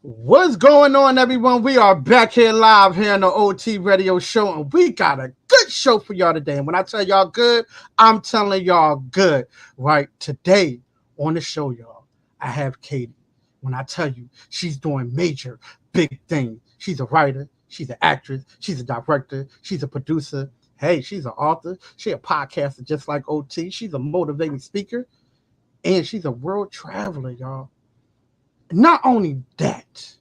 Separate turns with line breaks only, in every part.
What's going on, everyone? We are back here live here on the OT Radio Show, and we got a good show for y'all today. And when I tell y'all good, I'm telling y'all good. Right today on the show, y'all, I have Katie. When I tell you she's doing major, big things, she's a writer, she's an actress, she's a director, she's a producer. Hey, she's an author, she's a podcaster just like OT. She's a motivating speaker, and she's a world traveler, y'all. Not only that,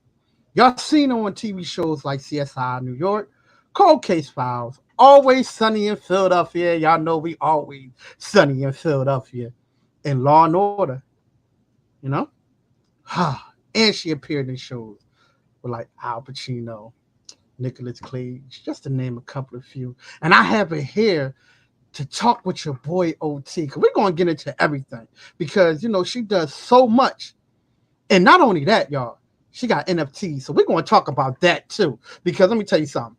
y'all seen her on TV shows like CSI New York, Cold Case Files, Always Sunny in Philadelphia. Y'all know we always sunny in Philadelphia. And Law and Order, you know? And she appeared in shows with like Al Pacino, Nicolas Cage, just to name a couple of few. And I have her here to talk with your boy OT, because we're going to get into everything. Because, she does so much. And not only that, y'all, she got NFTs. So we're going to talk about that too. Because let me tell you something.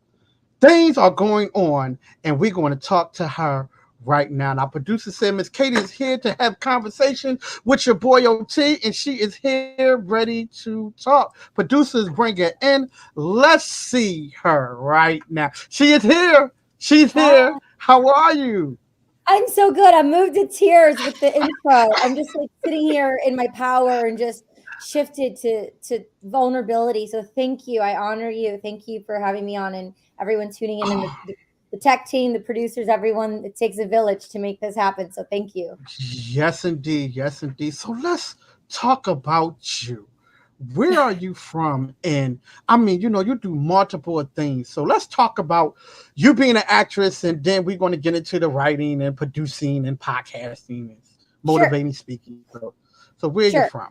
Things are going on, and we're going to talk to her right now. And our producer said Miss Katie is here to have conversation with your boy OT, and she is here ready to talk. Producers, bring her in. Let's see her right now. She is here. She's here.
Hi.
How are you?
I'm so good. I'm moved to tears with the intro. I'm just like sitting here in my power and just shifted to vulnerability. So thank you. I honor you. Thank you for having me on and everyone tuning in and the tech team, the producers, everyone. It takes a village to make this happen. So thank you.
Yes, indeed. Yes, indeed. So let's talk about you. Where are you from? And I mean, you do multiple things. So let's talk about you being an actress, and then we're going to get into the writing and producing and podcasting and
Sure,
motivating speaking. So where are you
sure.
from?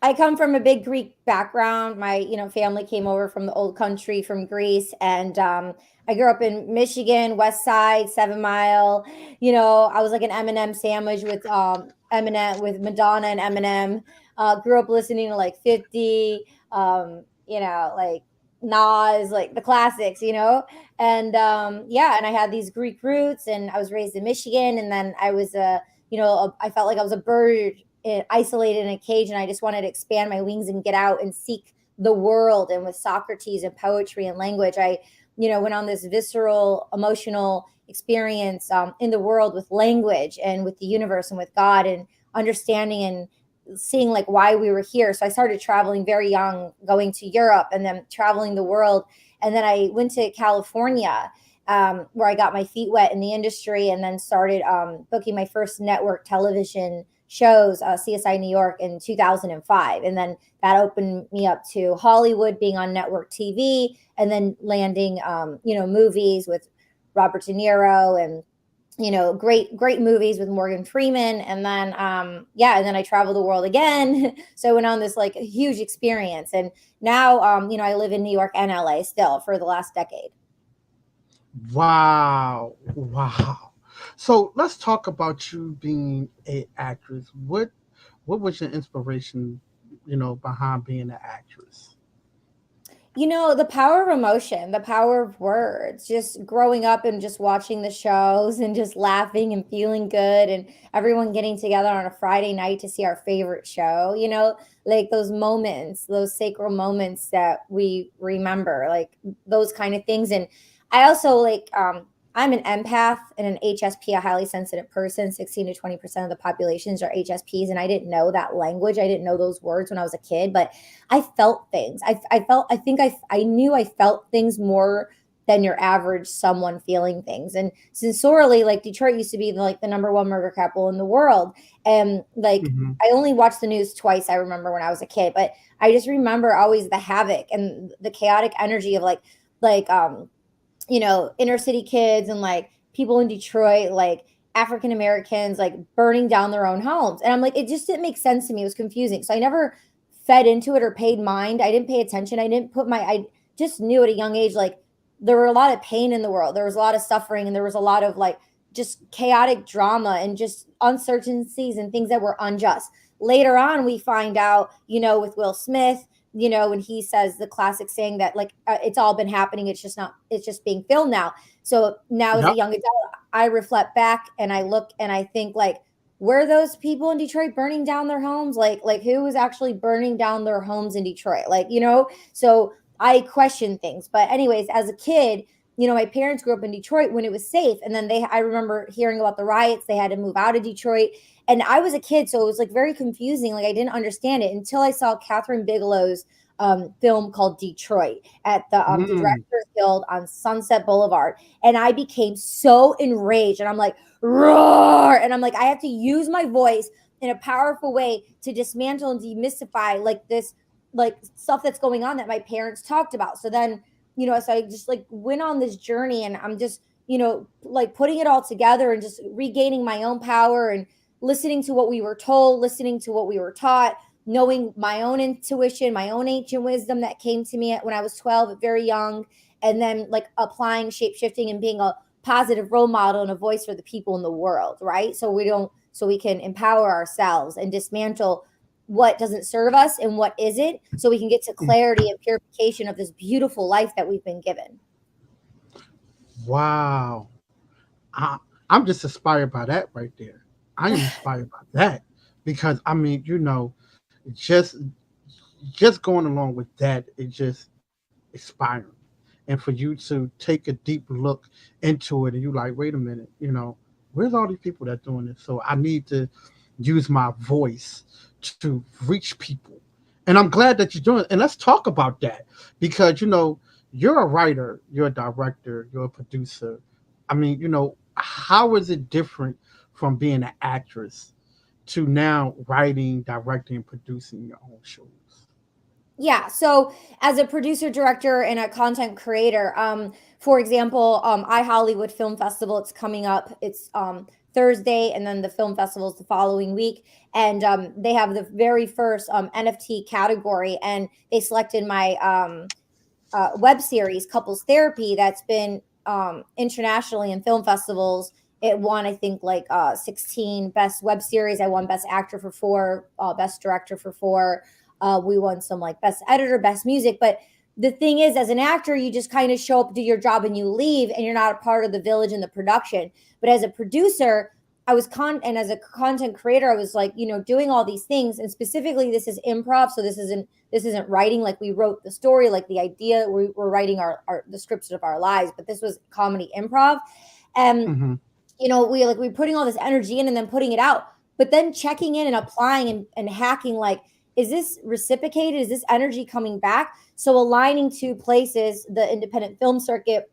I come from a big Greek background. My, family came over from the old country from Greece, and I grew up in Michigan, West Side, 7 Mile. I was like an Eminem sandwich with Eminem with Madonna and Eminem. Grew up listening to like 50, like Nas, like the classics, and yeah, and I had these Greek roots, and I was raised in Michigan, and then I was I felt like I was a bird isolated in a cage, and I just wanted to expand my wings and get out and seek the world. And with Socrates and poetry and language, I went on this visceral emotional experience in the world with language and with the universe and with God, and understanding and seeing like why we were here. So I started traveling very young, going to Europe and then traveling the world. And then I went to California, where I got my feet wet in the industry, and then started booking my first network television shows, CSI New York in 2005. And then that opened me up to Hollywood, being on network TV, and then landing, movies with Robert De Niro, and great movies with Morgan Freeman. And then yeah, and then I traveled the world again. So I went on this like huge experience, and now I live in New York and LA still for the last decade.
Wow. Wow. So let's talk about you being a actress. What was your inspiration, behind being an actress?
The power of emotion, the power of words, just growing up and just watching the shows and just laughing and feeling good, and everyone getting together on a Friday night to see our favorite show, like those moments, those sacred moments that we remember, like those kind of things. And I also like, I'm an empath and an HSP, a highly sensitive person. 16 to 20% of the populations are HSPs. And I didn't know that language. I didn't know those words when I was a kid, but I felt things. I think I knew I felt things more than your average someone feeling things. And sensorially, like Detroit used to be like the number one murder capital in the world. And like,
Hmm.
I only watched the news twice, I remember, when I was a kid, but I just remember always the havoc and the chaotic energy of like inner city kids and like people in Detroit, like African Americans, like burning down their own homes. And I'm like, it just didn't make sense to me. It was confusing. So I never fed into it or paid mind. I didn't pay attention. I just knew at a young age, like there were a lot of pain in the world. There was a lot of suffering, and there was a lot of like just chaotic drama and just uncertainties and things that were unjust. Later on, we find out, with Will Smith, when he says the classic saying that like it's all been happening, it's just not, it's just being filmed now. So now as a
Yep.
young adult, I reflect back and I look and I think like, were those people in Detroit burning down their homes? Like who was actually burning down their homes in Detroit? Like, so I question things. But anyways, as a kid, my parents grew up in Detroit when it was safe. And then I remember hearing about the riots. They had to move out of Detroit. And I was a kid, so it was like very confusing. Like I didn't understand it until I saw Catherine Bigelow's film called Detroit at the
Mm.
Directors Guild on Sunset Boulevard. And I became so enraged. And I'm like, roar. And I'm like, I have to use my voice in a powerful way to dismantle and demystify like this, like stuff that's going on that my parents talked about. So then, so I just like went on this journey, and I'm just, like putting it all together and just regaining my own power and listening to what we were told, listening to what we were taught, knowing my own intuition, my own ancient wisdom that came to me when I was 12, very young, and then like applying shape shifting and being a positive role model and a voice for the people in the world, right? So we can empower ourselves and dismantle what doesn't serve us and what isn't, so we can get to clarity and purification of this beautiful life that we've been given.
Wow. I, I'm just inspired by that right there. I am inspired by that because I mean, just just going along with that, it's just inspiring. And for you to take a deep look into it, and you like, wait a minute, where's all these people that doing this? So I need to use my voice to reach people. And I'm glad that you're doing it. And let's talk about that because you're a writer, you're a director, you're a producer. I mean, how is it different from being an actress to now writing, directing, and producing your own shows?
Yeah. So as a producer, director, and a content creator, for example, iHollywood Film Festival, it's coming up. It's Thursday, and then the film festival is the following week. And they have the very first NFT category, and they selected my web series, Couples Therapy, that's been internationally in film festivals. It won, I think, like 16 best web series. I won best actor for 4, best director for 4. We won some like best editor, best music. But the thing is, as an actor, you just kind of show up, do your job, and you leave, and you're not a part of the village and the production. But as a producer, and as a content creator, I was like, doing all these things. And specifically, this is improv. So this isn't writing. Like we wrote the story, like the idea, we're writing the scripts of our lives, but this was comedy improv. And,
Hmm.
we're putting all this energy in and then putting it out, but then checking in and applying and hacking, like, is this reciprocated? Is this energy coming back? So aligning two places, the independent film circuit,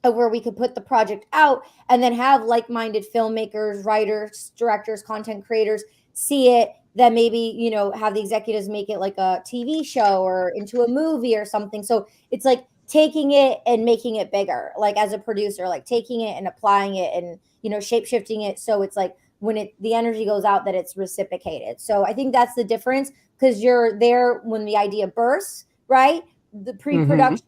of where we could put the project out and then have like-minded filmmakers, writers, directors, content creators see it, then maybe, have the executives make it like a TV show or into a movie or something. So it's like taking it and making it bigger, like as a producer, like taking it and applying it and, shape shifting it. So it's like when the energy goes out, that it's reciprocated. So I think that's the difference, because you're there when the idea bursts, right? The
Hmm.
pre-production,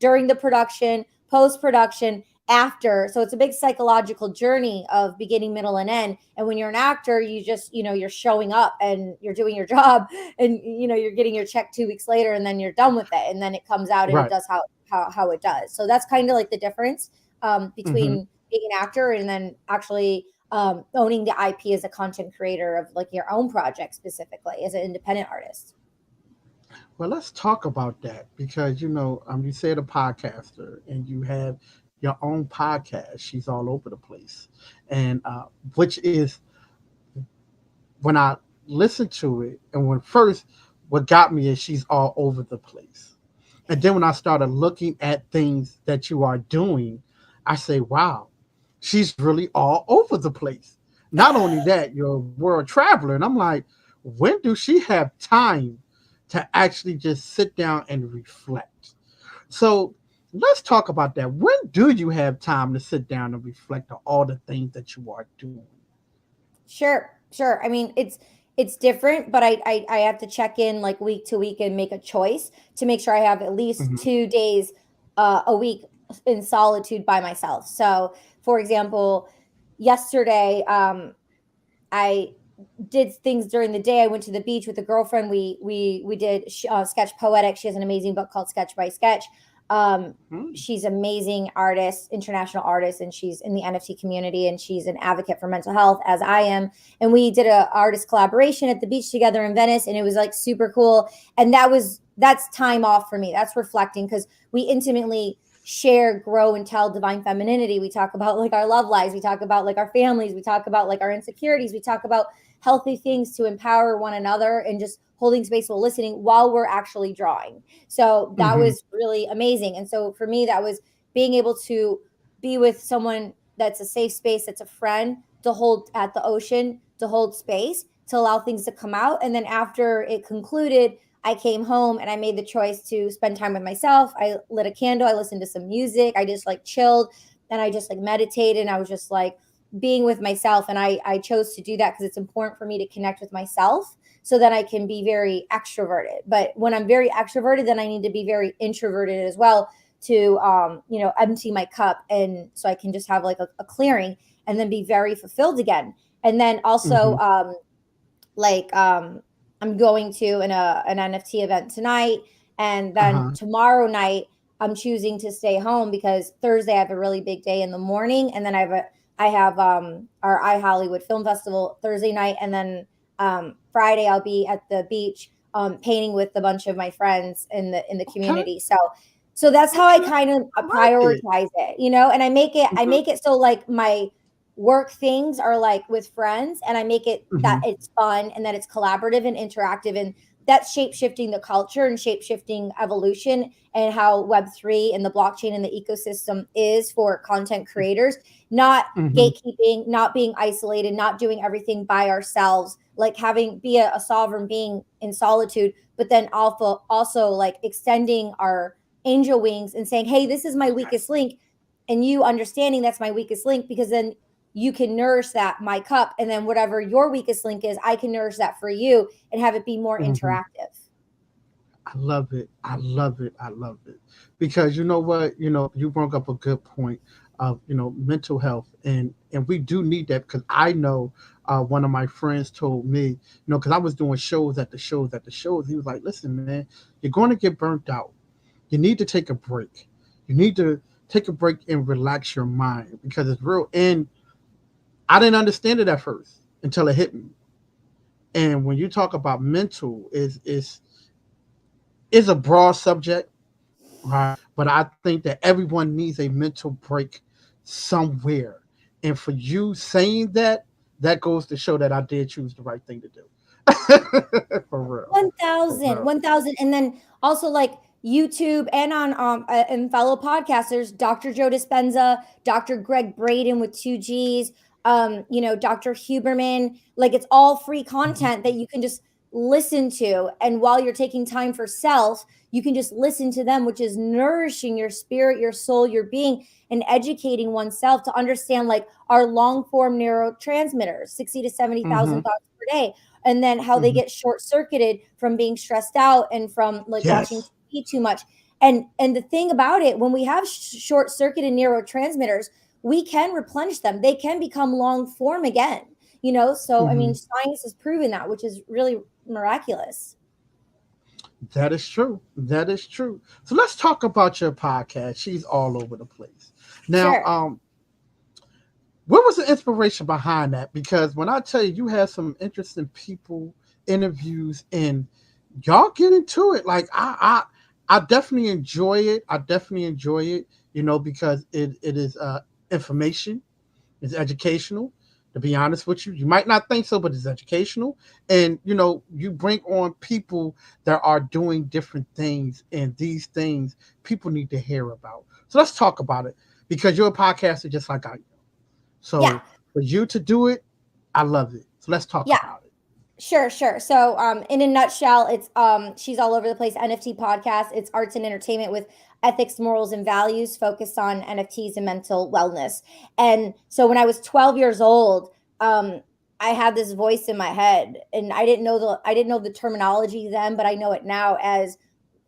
during the production, post production, after. So it's a big psychological journey of beginning, middle, and end. And when you're an actor, you just, you're showing up and you're doing your job, and you're getting your check 2 weeks later, and then you're done with it. And then it comes out and it
Right.
does how it does. So that's kind of like the difference
Hmm.
between being an actor and then actually owning the IP as a content creator of like your own project, specifically as an independent artist.
Well, let's talk about that because you said a podcaster and you have your own podcast. She's all over the place, and which is when I listened to it, and when first what got me is she's all over the place, and then when I started looking at things that you are doing, I say, wow, she's really all over the place. Not only that, you're a world traveler, and I'm like, when do she have time to actually just sit down and reflect? So let's talk about that. When do you have time to sit down and reflect on all the things that you are doing?
Sure. I mean, it's different, but I have to check in like week to week and make a choice to make sure I have at least
Hmm.
2 days a week in solitude by myself. So, for example, yesterday, I did things during the day. I went to the beach with a girlfriend. We did sketch poetic. She has an amazing book called Sketch by Sketch. Um,
Hmm.
she's amazing artist, international artist, and she's in the NFT community, and she's an advocate for mental health, as I am. And we did a artist collaboration at the beach together in Venice, and it was like super cool. And that's time off for me. That's reflecting, because we intimately share, grow, and tell divine femininity. We talk about like our love lives, we talk about like our families, we talk about like our insecurities, we talk about healthy things to empower one another, and just holding space while listening while we're actually drawing. So that
Hmm.
was really amazing. And so for me, that was being able to be with someone that's a safe space, that's a friend, to hold at the ocean, to hold space, to allow things to come out. And then after it concluded, I came home and I made the choice to spend time with myself. I lit a candle, I listened to some music, I just like chilled, and I just like meditated. And I was just like being with myself. And I chose to do that because it's important for me to connect with myself so that I can be very extroverted. But when I'm very extroverted, then I need to be very introverted as well to, empty my cup. And so I can just have like a clearing and then be very fulfilled again. And then also,
Hmm.
like I'm going to an NFT event tonight, and then
Uh-huh.
tomorrow night I'm choosing to stay home because Thursday I have a really big day in the morning, and then I have our iHollywood Film Festival Thursday night, and then Friday I'll be at the beach painting with a bunch of my friends in the
Okay.
community. So that's how I
Okay.
kind of
I like it.
prioritize it, and I
Mhm.
make it so like my work things are like with friends, and I make it that
Mhm.
it's fun and that it's collaborative and interactive, and that's shape shifting the culture and shape shifting evolution, and how Web3 and the blockchain and the ecosystem is for content creators, not
Mhm.
gatekeeping, not being isolated, not doing everything by ourselves, like having be a sovereign being in solitude, but then also like extending our angel wings and saying, hey, this is my weakest link, and you understanding that's my weakest link, because then you can nourish that my cup, and then whatever your weakest link is, I can nourish that for you and have it be more
Mhm.
interactive.
I love it. I love it. I love it. Because you know what, you brought up a good point of, mental health, and we do need that, because I know one of my friends told me, because I was doing shows at the shows at the shows. He was like, "Listen, man, you're going to get burnt out. You need to take a break. You need to take a break and relax your mind, because it's real." And I didn't understand it at first until it hit me. And when you talk about mental, is a broad subject, right? But I think that everyone needs a mental break somewhere. And for you saying that, that goes to show that I did choose the right thing to do. For real. For
1000,
real.
1000. And then also like YouTube and on and fellow podcasters, Dr. Joe Dispenza, Dr. Greg Braden with 2 G's, Dr. Huberman, like it's all free
Mhm.
content that you can just listen to. And while you're taking time for self, you can just listen to them, which is nourishing your spirit, your soul, your being, and educating oneself to understand like our long form neurotransmitters, 60 to 70,000
Mhm.
thoughts per day, and then how they
Mhm.
get short circuited from being stressed out and from like watching
Yes.
TV too much. And the thing about it, when we have short circuited neurotransmitters, we can replenish them. They can become long form again. So I mean,
Mhm.
science has proven that, which is really miraculous.
That is true. That is true. So let's talk about your podcast. She's all over the place. Now,
Sure.
what was the inspiration behind that? Because when I tell you, you had some interesting people, interviews, and y'all get into it. Like I definitely enjoy it. I definitely enjoy it. Because it is information. It's educational. To be honest with you, you might not think so, but it's educational. And you bring on people that are doing different things, and these things people need to hear about. So let's talk about it, because you're a podcaster just like I am.
Yeah.
So for you to do it, I love it. So let's talk
Yeah.
about it.
Sure, sure. So, in a nutshell, it's she's all over the place. NFT podcast. It's arts and entertainment with ethics, morals, and values, focused on NFTs and mental wellness. And so, when I was 12 years old, um, I had this voice in my head, and I didn't know the terminology then, but I know it now as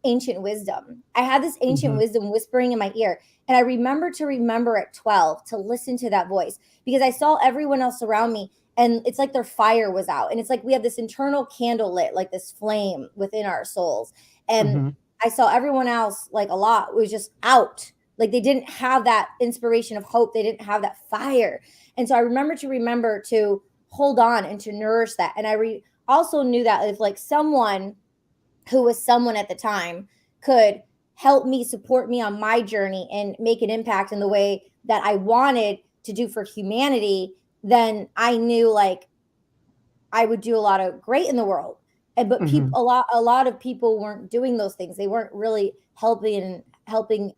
ancient wisdom. I had this ancient
Mm-hmm.
wisdom whispering in my ear. And I remember at 12 to listen to that voice, because I saw everyone else around me, and it's like their fire was out. And it's like we have this internal candle lit, like this flame within our souls. And
Mm-hmm.
I saw everyone else, like a lot, was just out. Like they didn't have that inspiration of hope. They didn't have that fire. And so I remember to hold on and to nourish that. And also knew that if like someone who was someone at the time could help me, support me on my journey and make an impact in the way that I wanted to do for humanity, then I knew like I would do a lot of great in the world. And but people,
Mm-hmm.
a lot of people weren't doing those things. They weren't really helping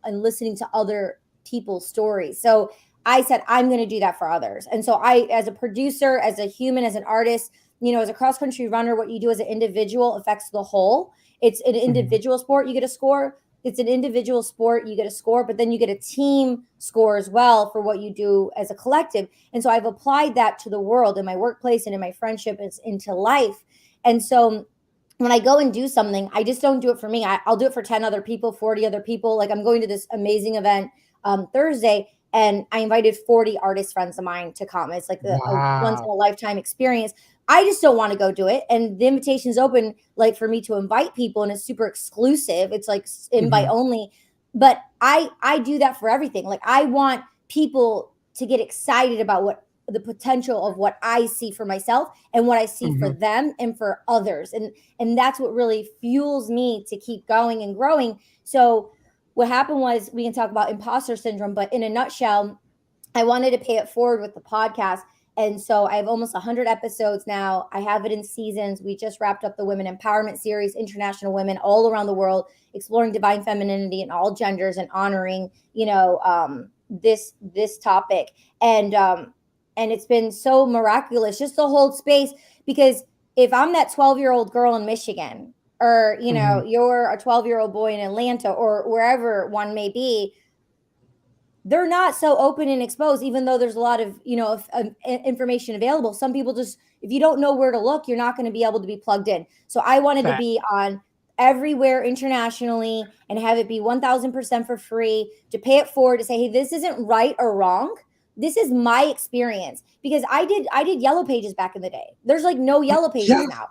and listening to other people's stories. So I said I'm going to do that for others. And so I, as a producer, as a human, as an artist, as a cross country runner, what you do as an individual affects the whole. It's an
Mm-hmm.
individual sport, you get a score. It's an individual sport, you get a score, but then you get a team score as well for what you do as a collective. And so I've applied that to the world in my workplace and in my friendship and into life. And so when I go and do something, I just don't do it for me. I'll do it for 10 other people, 40 other people. Like I'm going to this amazing event Thursday, and I invited 40 artist friends of mine to come. It's like a once in
Wow.
a lifetime experience. I just don't want to go do it. And the invitation is open, like for me to invite people, and it's super exclusive. It's like invite
Mm-hmm.
only. But I do that for everything. Like I want people to get excited about what the potential of what I see for myself and what I see for
Mm-hmm.
them and for others. And that's what really fuels me to keep going and growing. So what happened was, we can talk about imposter syndrome, but in a nutshell, I wanted to pay it forward with the podcast. And so I have almost 100 episodes now. I have it in seasons. We just wrapped up the Women Empowerment Series, international women all around the world, exploring divine femininity in all genders and honoring, this topic. And it's been so miraculous just to hold space, because if I'm that 12-year-old girl in Michigan, or
Mm-hmm.
you're a 12-year-old boy in Atlanta or wherever one may be, they're not so open and exposed, even though there's a lot of information available. Some people just, if you don't know where to look, you're not going to be able to be plugged in. So I wanted to
Fact.
be on everywhere internationally and have it be 1000% for free, to pay it forward, to say, hey, this isn't right or wrong, this is my experience. Because I did yellow pages back in the day. There's like no yellow pages
Yes.
now.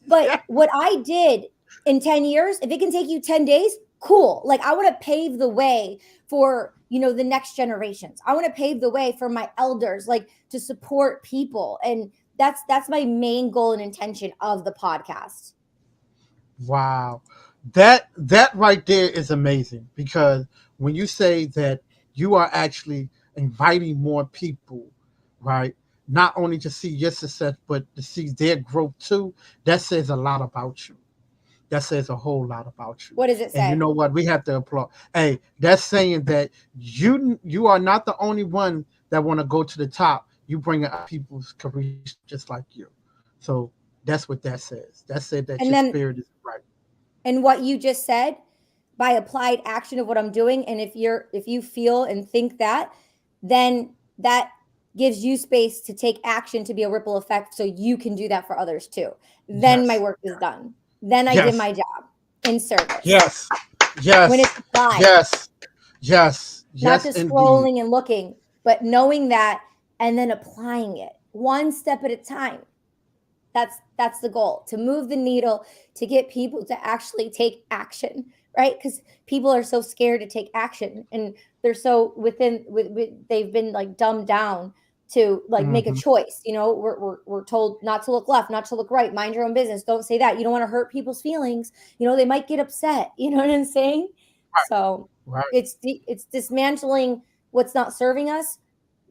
But
Yes.
what I did in 10 years, if it can take you 10 days, cool. Like I want to pave the way for, the next generations. I want to pave the way for my elders, like to support people. And that's my main goal and intention of the podcast.
Wow. That right there is amazing, because when you say that you are actually inviting more people, right? Not only to see your success, but to see their growth too, that says a lot about you. That says a whole lot about you.
What does it
And you
say?
know what? We have to applaud. Hey, that's saying that you are not the only one that want to go to the top. You bring up people's careers just like you. So that's what that says. That said that your
And then,
spirit is right.
and what you just said, by applied action of what I'm doing, and if you feel and think that, then that gives you space to take action, to be a ripple effect, so you can do that for others too. Then my
Yes.
work is done. Then I did
Yes.
my job in service.
Yes.
When it's
Yes.
applied,
Yes. Yes.
not
Yes,
just
indeed.
scrolling and looking, but knowing that and then applying it one step at a time. That's the goal, to move the needle, to get people to actually take action, right? Because people are so scared to take action, and they're so they've been like dumbed down to like make a
Hmm.
choice. We're told not to look left, not to look right, mind your own business, don't say that, you don't want to hurt people's feelings, they might get upset, you know what I'm saying? So
Right.
it's dismantling what's not serving us,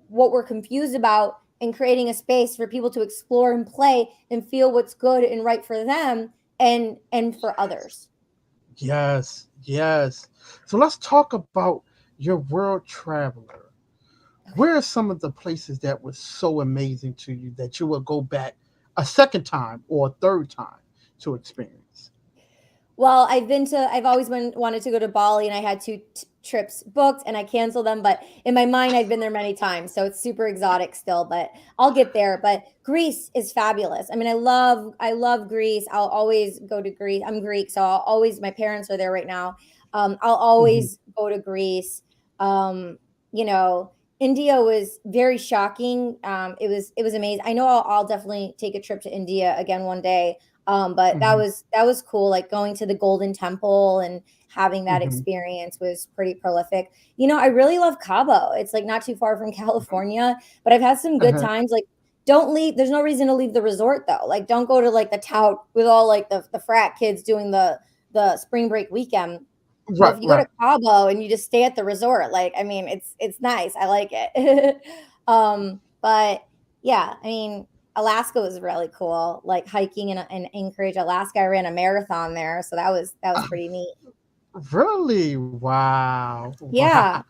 what we're confused about, and creating a space for people to explore and play and feel what's good and right for them and for others.
Yes. Yes. So let's talk about your world traveler.
Okay.
Where are some of the places that was so amazing to you that you will go back a second time or a third time to experience?
Well, I've always wanted to go to Bali, and I had two trips booked and I canceled them. But in my mind, I've been there many times. So it's super exotic still, but I'll get there. But Greece is fabulous. I mean, I love Greece. I'll always go to Greece. I'm Greek. So my parents are there right now. I'll
Hmm.
always go to Greece. Um, you know, India was very shocking. It was amazing. I know I'll definitely take a trip to India again one day. But
Mm-hmm.
that was cool. Like going to the Golden Temple and having that
Mm-hmm.
experience was pretty prolific. You know, I really love Cabo. It's like not too far from California, but I've had some good
Uh-huh.
times. Like, don't leave. There's no reason to leave the resort though. Like, don't go to like the tout with all like the frat kids doing the spring break weekend. But
Right,
if you go
right.
to Cabo and you just stay at the resort, like, I mean, it's nice. I like it. But yeah, I mean, Alaska was really cool. Like hiking in Anchorage, Alaska. I ran a marathon there, so that was pretty neat.
Really? Wow. Wow.
Yeah.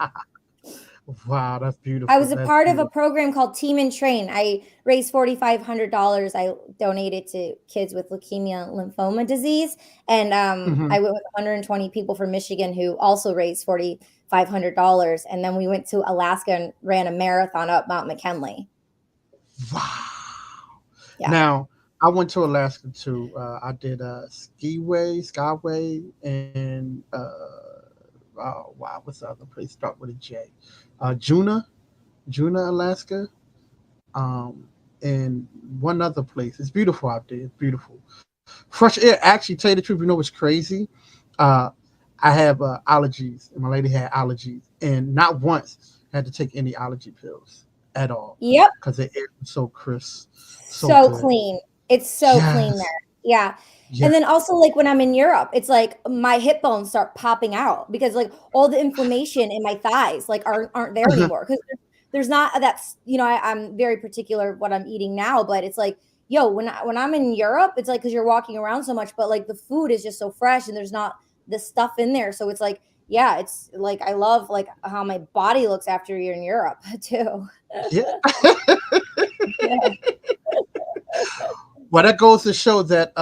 Wow, that's
I
beautiful.
was a
That's
part of a
beautiful.
program called Team and Train. I raised $4,500. I donated to kids with leukemia and lymphoma disease, and
Mm-hmm.
I went with 120 people from Michigan who also raised $4,500. And then we went to Alaska and ran a marathon up Mount McKinley.
Wow.
Yeah.
Now, I went to Alaska too. I did Skyway, and oh wow, what's the other place? Start with a J. Juna, Alaska. And one other place. It's beautiful out there. It's beautiful. Fresh air. Actually, tell you the truth, you know what's crazy? Uh, I have allergies, and my lady had allergies, and not once had to take any allergy pills at all
Yep.
because the air was so crisp, so
So
good.
clean. It's so clean
Yes,
there. Yeah.
yes.
And then also like when I'm in Europe, it's like my hip bones start popping out because like all the inflammation in my thighs like aren't there
Uh-huh,
anymore because there's not that's you know I'm very particular what I'm eating now, but it's like yo when I'm in Europe, it's like because you're walking around so much, but like the food is just so fresh and there's not the stuff in there, so it's like yeah, it's like I love like how my body looks after you're in Europe too.
yeah.
Yeah.
Well, that goes to show that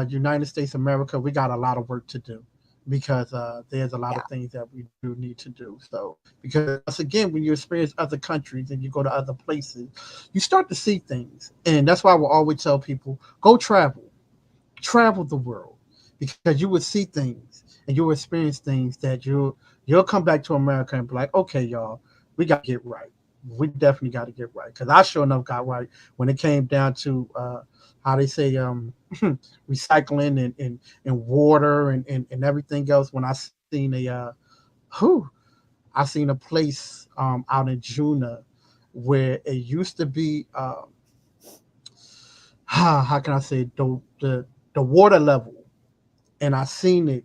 United States of America, we got a lot of work to do because there's a lot
Yeah.
of things that we do need to do. So because once again, when you experience other countries and you go to other places, you start to see things, and that's why I will always tell people go travel the world because you will see things and you will experience things that you'll come back to America and be like, okay, y'all, we got to get right. We definitely got to get right because I sure enough got right when it came down to how they say recycling and water and everything else. When I seen whew, I seen a place out in Juna where it used to be how can I say the water level, and I seen it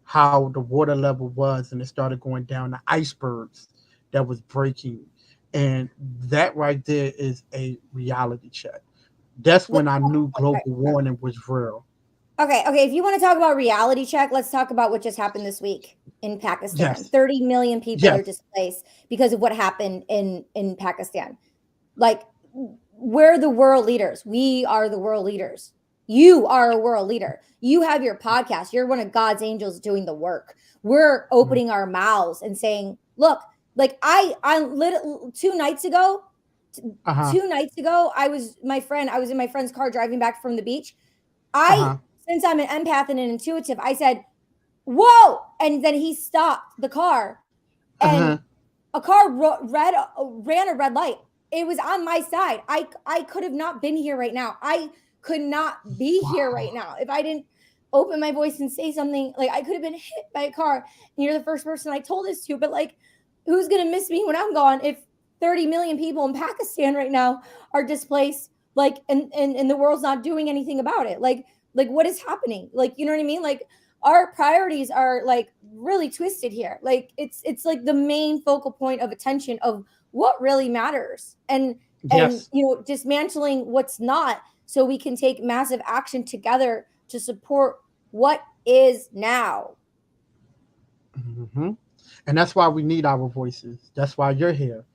how the water level was, and it started going down the icebergs that was breaking, and that right there is a reality check. That's when I knew global warming was real.
Okay, okay. If you want to talk about reality check, let's talk about what just happened this week in Pakistan.
Yes,
30 million people are
yes.
displaced because of what happened in Pakistan. Like we're the world leaders. We are the world leaders. You are a world leader. You have your podcast. You're one of God's angels doing the work. We're opening our mouths and saying, "Look, like I lit 2 nights ago,
Uh huh.
2 nights ago, I was in my friend's car driving back from the beach.
Uh
I,
huh.
since I'm an empath and an intuitive, I said, "Whoa!" And then he stopped the car,
Uh
and
huh.
a car ran a red light. It was on my side. I could have not been here right now. I could not be here right
Wow.
now if I didn't open my voice and say something. Like I could have been hit by a car. And you're the first person I told this to. But like, who's gonna miss me when I'm gone? If 30 million people in Pakistan right now are displaced, like, and the world's not doing anything about it. Like what is happening? Like, you know what I mean? Like our priorities are like really twisted here. Like it's like the main focal point of attention of what really matters, and
Yes.
you know dismantling what's not so we can take massive action together to support what is now.
Hmm. And that's why we need our voices. That's why you're here.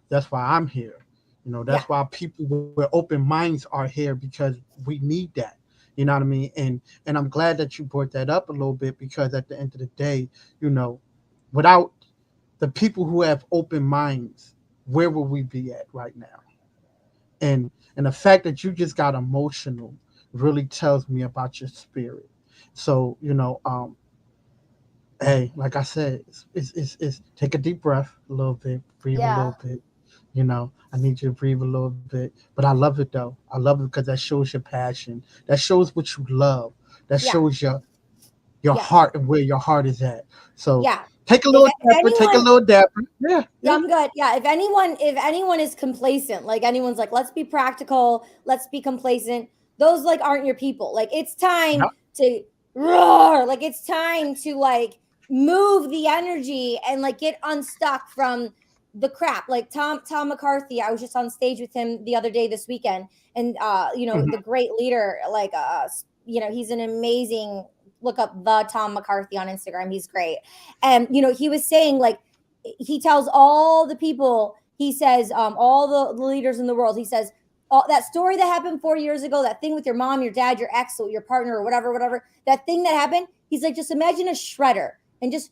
That's why I'm here.
Yeah.
That's why people with open minds are here because we need that. You know what I mean? And I'm glad that you brought that up a little bit because at the end of the day, you know, without the people who have open minds, where would we be at right now? And the fact that you just got emotional really tells me about your spirit. So, hey, like I said, it's take a deep breath a little bit, breathe a
Yeah.
little bit. I need you to breathe a little bit. But I love it though. I love it because that shows your passion. That shows what you love. That
Yeah.
shows your
Yeah.
heart and where your heart is at. So
Yeah.
take a
If
little dapper, take a
anyone,
little dapper. Yeah,
yeah,
yeah.
I'm good. Yeah. If anyone is complacent, like anyone's like, let's be practical, let's be complacent, those like aren't your people. Like it's time
Yeah.
to roar. Like it's time to like move the energy and like get unstuck from the crap. Like Tom McCarthy, I was just on stage with him the other day this weekend. And the
Mhm.
great leader, like he's an amazing look up the Tom McCarthy on Instagram. He's great. And he was saying like he tells all the people, he says, all the leaders in the world, he says, all, that story that happened 4 years ago, that thing with your mom, your dad, your ex, or your partner, or whatever, that thing that happened, he's like, just imagine a shredder and just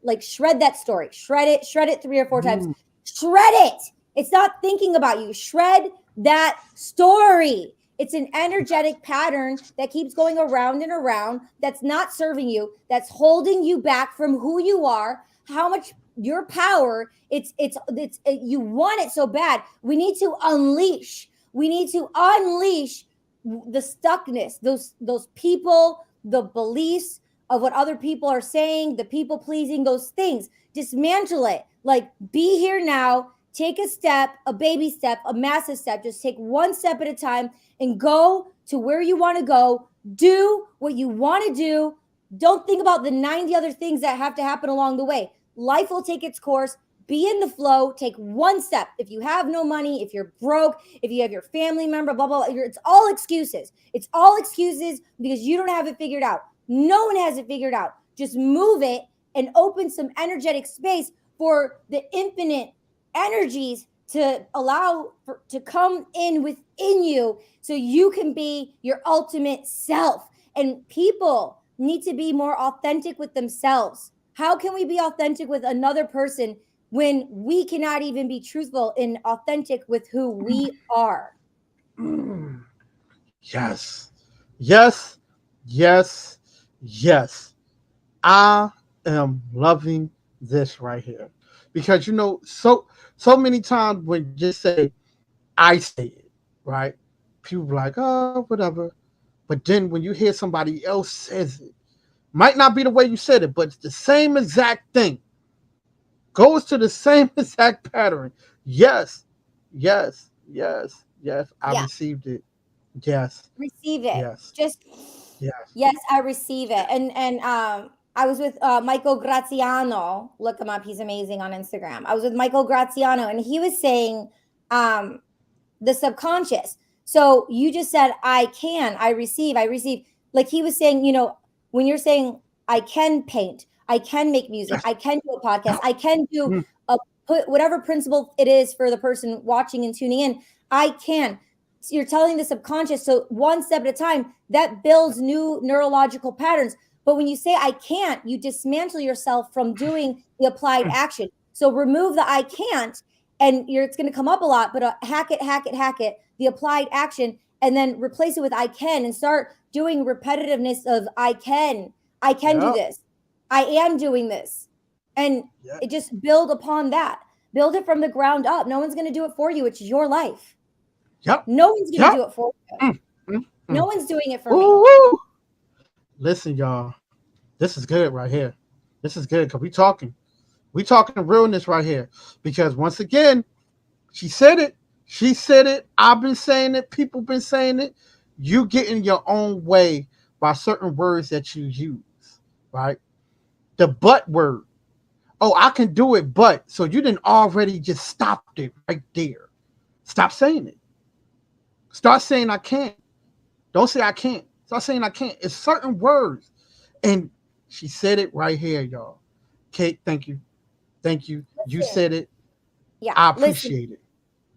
like shred that story, shred it 3 or 4 times,
Mm.
shred it. It's not thinking about you. Shred that story. It's an energetic pattern that keeps going around and around, that's not serving you, that's holding you back from who you are, how much your power. You want it so bad. We need to unleash. We need to unleash the stuckness, those people, the beliefs of what other people are saying, the people pleasing, those things. Dismantle it. Like be here now. Take a step, a baby step, a massive step. Just take one step at a time and go to where you want to go. Do what you want to do. Don't think about the 90 other things that have to happen along the way. Life will take its course. Be in the flow. Take one step. If you have no money, if you're broke, if you have your family member, blah, blah, blah, it's all excuses. It's all excuses because you don't have it figured out. No one has it figured out. Just move it and open some energetic space for the infinite energies to allow to come in within you so you can be your ultimate self. And people need to be more authentic with themselves. How can we be authentic with another person when we cannot even be truthful and authentic with who we are?
Mm. Yes. Yes. Yes. Yes. I am loving this right here. Because so many times when you just say I say it, right? People be like, oh, whatever. But then when you hear somebody else says it, might not be the way you said it, but it's the same exact thing. Goes to the same exact pattern. Yes, yes, yes, yes. I
Yeah,
received it. Yes,
receive it.
yes,
Just
yes.
yes, I receive it. And I was with Michael Graziano. Look him up; he's amazing on Instagram. I was with Michael Graziano, and he was saying um, the subconscious. So you just said, I can, I receive. Like he was saying, when you're saying, I can paint, I can make music,
Yes.
I can do a podcast, I can do
Mm.
a put whatever principle it is for the person watching and tuning in, I can. So you're telling the subconscious. So one step at a time, that builds new neurological patterns. But when you say I can't, you dismantle yourself from doing the applied action. So remove the I can't and it's going to come up a lot, but hack it, the applied action, and then replace it with I can and start doing repetitiveness of I can do
Yep.
this. I am doing this. And
Yep.
it just build upon that. Build it from the ground up. No one's going to do it for you. It's your life.
Yep.
No one's going to
Yep.
do it for you.
Mm, mm,
No
mm.
one's doing it for me.
Ooh. Listen, y'all. This is good right here. This is good because we talking. We talking realness right here. Because once again, she said it. She said it. I've been saying it. People been saying it. You get in your own way by certain words that you use, right? The but word. Oh, I can do it, but. So you didn't already just stopped it right there. Stop saying it. Start saying I can't. Don't say I can't. Start saying I can't. It's certain words. And she said it right here, y'all. Kate, thank you. Thank you. You
Listen,
said it.
yeah,
I
listen,
appreciate it.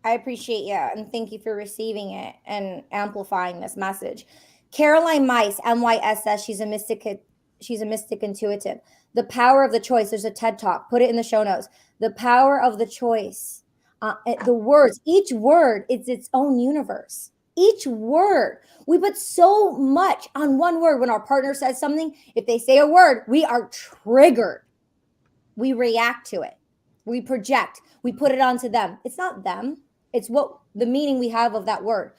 I appreciate you and thank you for receiving it and amplifying this message. Caroline Myss, MYSS, she's a mystic intuitive. The power of the choice. There's a TED talk. Put it in the show notes. The power of the choice. The words, each word is its own universe. Each word. We put so much on one word. When our partner says something, if they say a word, we are triggered. We react to it. We project, we put it onto them. It's not them. It's what the meaning we have of that word.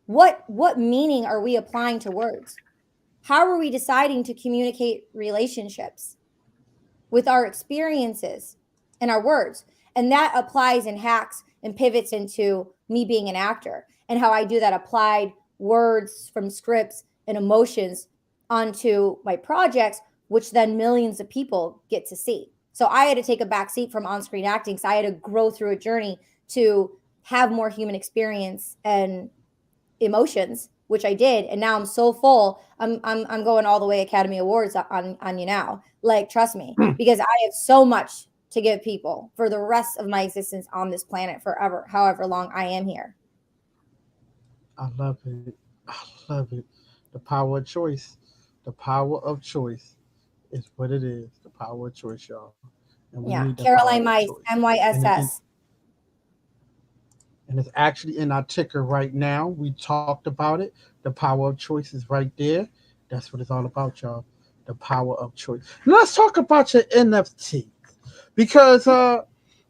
What meaning are we applying to words? How are we deciding to communicate relationships with our experiences and our words? And that applies and hacks and pivots into me being an actor and how I do that applied words from scripts and emotions onto my projects, which then millions of people get to see. So I had to take a back seat from on-screen acting because I had to grow through a journey to have more human experience and emotions, which I did, and now I'm so full. I'm going all the way Academy Awards on you now. Like, trust me, because I have so much to give people for the rest of my existence on this planet forever, however long I am here.
I love it. I love it. The power of choice. The power of choice is what it is. The power of choice, y'all. And we
Yeah,
need the power
Caroline
of
Mice,
choice.
MYSS.
And it's actually in our ticker right now. We talked about it. The power of choice is right there. That's what it's all about, y'all. The power of choice. Now let's talk about your NFT because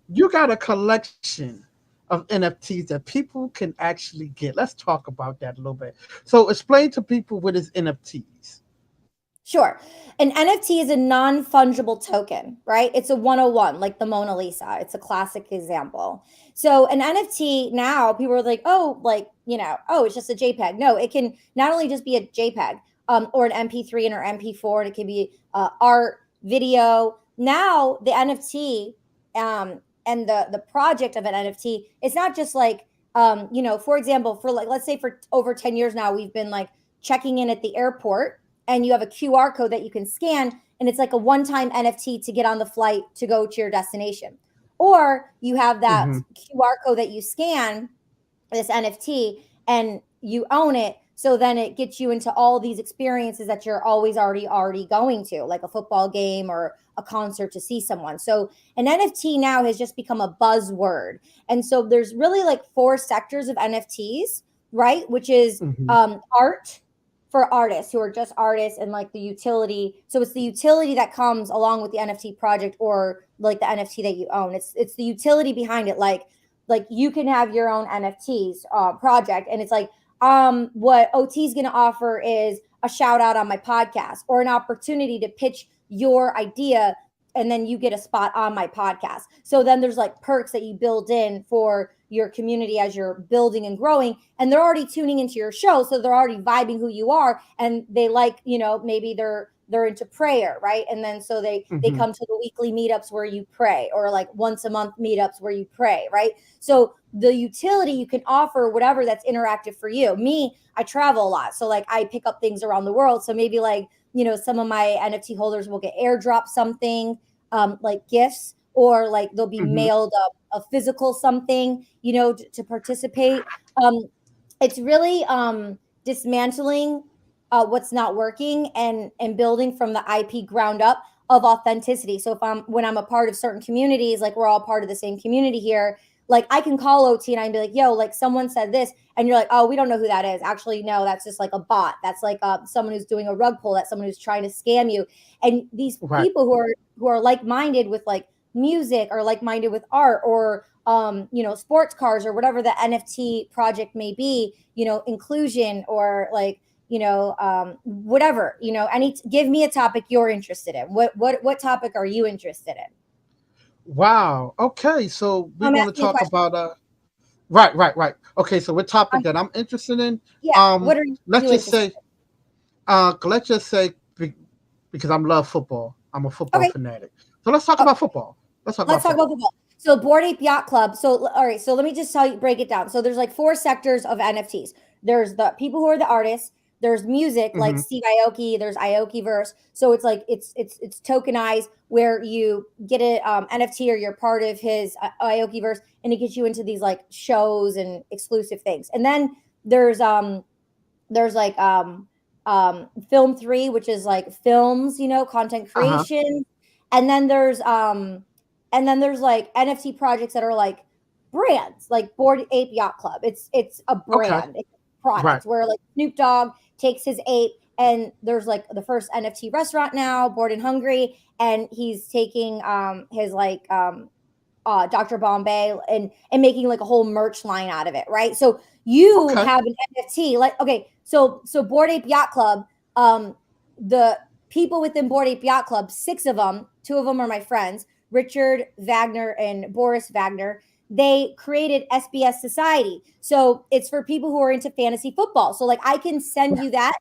you got a collection of NFTs that people can actually get. Let's talk about that a little bit. So explain to people what is NFTs.
Sure. An NFT is a non fungible token, right? It's a 101, like the Mona Lisa. It's a classic example. So, an NFT now, people are like, oh, like, oh, it's just a JPEG. No, it can not only just be a JPEG or an MP3 and or MP4, and it can be art, video. Now, the NFT and the project of an NFT, it's not just like, for example, for like, let's say for over 10 years now, we've been like checking in at the airport and you have a QR code that you can scan, and it's like a one-time NFT to get on the flight to go to your destination. Or you have that
Mm-hmm.
QR code that you scan, this NFT, and you own it. So then it gets you into all these experiences that you're always already going to, like a football game or a concert to see someone. So an NFT now has just become a buzzword. And so there's really like four sectors of NFTs, right? Which is
Mm-hmm.
art, for artists who are just artists, and like the utility. So it's the utility that comes along with the NFT project or like the NFT that you own. It's the utility behind it. Like you can have your own NFTs project, and it's like what OT is going to offer is a shout out on my podcast or an opportunity to pitch your idea, and then you get a spot on my podcast. So then there's like perks that you build in for your community as you're building and growing, and they're already tuning into your show, so they're already vibing who you are, and they like, maybe they're into prayer, right? And then so they
Mm-hmm.
come to the weekly meetups where you pray, or like once a month meetups where you pray, right? So the utility you can offer whatever that's interactive for you. Me, I travel a lot, so like I pick up things around the world, so maybe like some of my NFT holders will get airdrop something, like gifts, or like they'll be
Mm-hmm.
mailed a physical something, to participate. It's really dismantling what's not working, and building from the IP ground up of authenticity. So when I'm a part of certain communities, like we're all part of the same community here, like I can call OT and I'd be like, yo, like someone said this, and you're like, oh, we don't know who that is. Actually, no, that's just like a bot. That's like someone who's doing a rug pull. That's someone who's trying to scam you. And these
Right.
people who are like-minded with like music, or like-minded with art, or sports cars, or whatever the NFT project may be, inclusion, or like, whatever, give me a topic you're interested in. What topic are you interested in?
Wow. Okay. So we're
I'm
going to
asking a
talk
question.
about right. Okay. So what topic
Um,
that I'm interested in?
yeah,
Um,
what are
let's
you
just
interested
say let's just say because I'm love football. I'm a
in?
football
Okay.
fanatic. So let's talk
Oh,
about football. Let's talk
let's
about
talk about
football.
football. So Board Ape Yacht Club. So all right, so let me just tell you, break it down. So there's like four sectors of NFTs. There's the people who are the artists. There's music, like
Mm-hmm.
Steve Aoki. There's Aoki verse. So it's like it's tokenized, where you get an NFT, or you're part of his Aoki verse, and it gets you into these like shows and exclusive things. And then there's there's like film 3, which is like films, content
Uh-huh.
creation. And then there's like NFT projects that are like brands, like Board Ape Yacht Club. It's a
Okay.
brand, it's a product,
Right.
where like Snoop Dogg takes his ape, and there's like the first NFT restaurant now, Board and Hungry, and he's taking his like Dr. Bombay and making like a whole merch line out of it, right? So you
Okay.
have an NFT, like okay, so Bored Ape Yacht Club, the people within Bored Ape Yacht Club, 6 of them, 2 of them are my friends, Richard Wagner and Boris Wagner. They created SBS Society. So it's for people who are into fantasy football. So like I can send you that.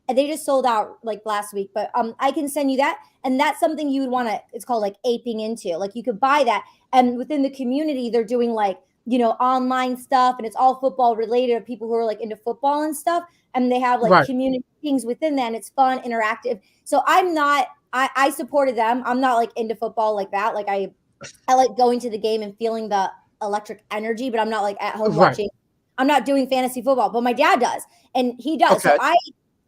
And they just sold out like last week, but I can send you that. And that's something you would want to, it's called like aping into. Like you could buy that. And within the community, they're doing like, online stuff, and it's all football related of people who are like into football and stuff. And they have like
Right.
community things within that, and it's fun, interactive. So I supported them. I'm not like into football like that. Like I like going to the game and feeling the electric energy, but I'm not like at home
Right.
watching. I'm not doing fantasy football, but my dad does, and he does. So
Okay.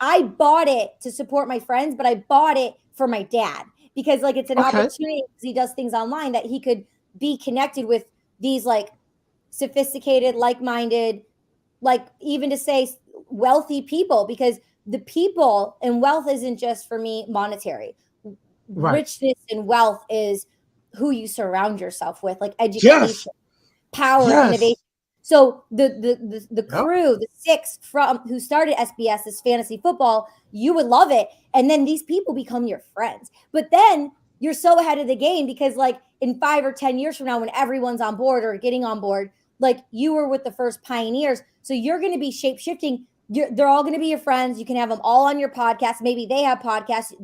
I bought it to support my friends, but I bought it for my dad because like it's an
Okay.
opportunity because he does things online that he could be connected with these like sophisticated, like-minded, like even to say wealthy people, because the people and wealth isn't just for me monetary.
Right.
Richness and wealth is who you surround yourself with, like
Yes.
education, power, and innovation.
Yes.
So the
Yep.
crew, the 6 from who started SBS, this fantasy football, you would love it. And then these people become your friends. But then you're so ahead of the game because like in 5 or 10 years from now, when everyone's on board or getting on board, like you were with the first pioneers. So you're going to be shape shifting. They're all going to be your friends. You can have them all on your podcast. Maybe they have podcasts.